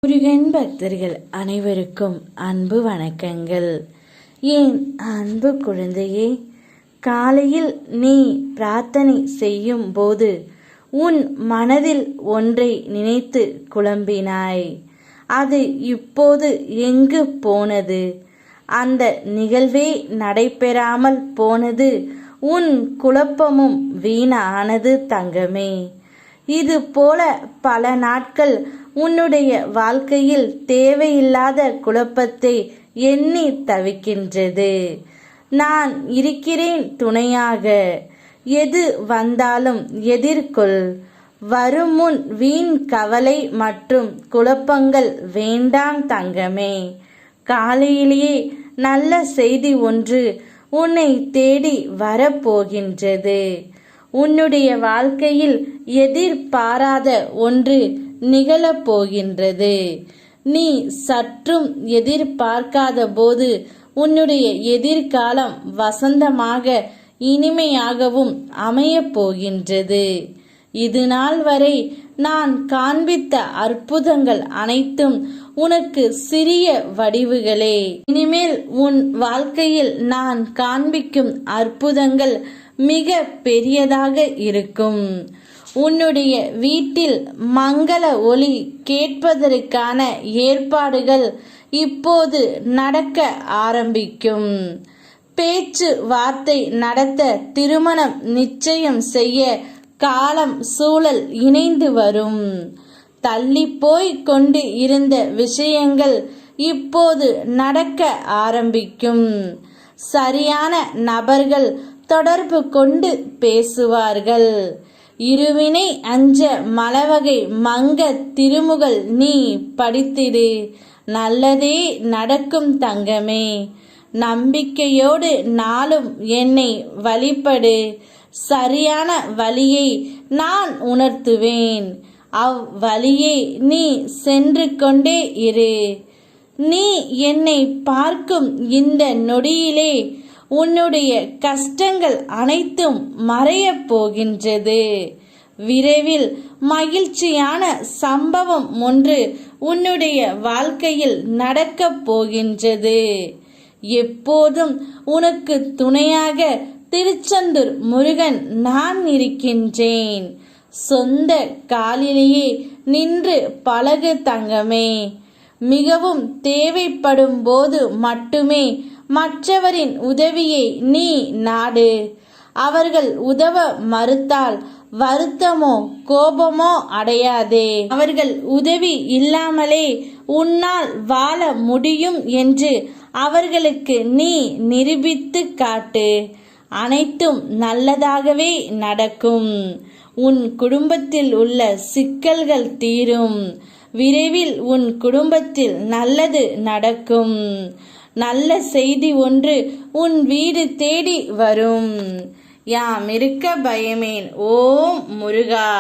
முருகன் பக்தர்கள் அனைவருக்கும் அன்பு வணக்கங்கள். என் அன்பு குழந்தையே, காலையில் நீ பிரார்த்தனை செய்யும் போது உன் மனதில் ஒன்றை நினைத்து குழம்பினாய். அது இப்போது எங்கு போனது? அந்த நிகழ்வே நடைபெறாமல் போனது. உன் குழப்பமும் வீணானது தங்கமே. இது போல பல நாட்கள் உன்னுடைய வாழ்க்கையில் தேவையில்லாத குழப்பத்தை எண்ணி தவிக்கின்றது. நான் இருக்கிறேன் துணையாக. எது வந்தாலும் எதிர்கொள். வரும் முன் வீண் கவலை மற்றும் குழப்பங்கள் வேண்டாம் தங்கமே. காலையிலேயே நல்ல செய்தி ஒன்று உன்னை தேடி வரப்போகின்றது. உன்னுடைய வாழ்க்கையில் எதிர்பாராத ஒன்று நிகழப்போகின்றது. நீ சற்றும் எதிர்பார்க்காத போது உன்னுடைய எதிர்காலம் வசந்தமாக இனிமையாகவும் அமையப் போகின்றது. இது நாள் வரை நான் காண்பித்த அற்புதங்கள் அனைத்தும் உனக்கு சிறிய வடிவுகளே. இனிமேல் உன் வாழ்க்கையில் நான் காண்பிக்கும் அற்புதங்கள் மிக பெரியதாக இருக்கும். உன்னுடைய வீட்டில் மங்கள ஒலி கேட்பதற்கான ஏற்பாடுகள் இப்போது நடக்க ஆரம்பிக்கும். பேச்சு வார்த்தை நடத்த, திருமணம் நிச்சயம் செய்ய காலம் சூழல் இணைந்து வரும். தள்ளி போய் கொண்டு இருந்த விஷயங்கள் இப்போது நடக்க ஆரம்பிக்கும். சரியான நபர்கள் தொடர்பு கொண்டு பேசுவார்கள். இருவினை அஞ்ச மலவகை மங்க திருமுகள் நீ படித்திடு. நல்லதே நடக்கும் தங்கமே. நம்பிக்கையோடு நாளும் என்னை வழிபடு. சரியான வழியை நான் உணர்த்துவேன். அவ்வழியை நீ சென்று கொண்டே இரு. நீ என்னை பார்க்கும் இந்த நொடியிலே உன்னுடைய கஷ்டங்கள் அனைத்தும் மறையப் போகின்றது. விரைவில் மகிழ்ச்சியான சம்பவம் ஒன்று உன்னுடைய வாழ்க்கையில் நடக்கப் போகின்றது. எப்போதும் உனக்கு துணையாக திருச்செந்தூர் முருகன் நான் இருக்கின்றேன். சொந்த காலிலேயே நின்று பழகு தங்கமே. மிகவும் தேவைப்படும் போது மட்டுமே மற்றவரின் உதவியை நீ நாடு. அவர்கள் உதவ மறுத்தால் வருத்தமோ கோபமோ அடையாதே. அவர்கள் உதவி இல்லாமலே உன்னால் வாழ முடியும் என்று அவர்களுக்கு நீ நிரூபித்து காட்டு. அனைத்தும் நல்லதாகவே நடக்கும். உன் குடும்பத்தில் உள்ள சிக்கல்கள் தீரும். விரைவில் உன் குடும்பத்தில் நல்லது நடக்கும். நல்ல செய்தி ஒன்று உன் வீடு தேடி வரும். யாம் இருக்க பயமேன். ஓம் முருகா.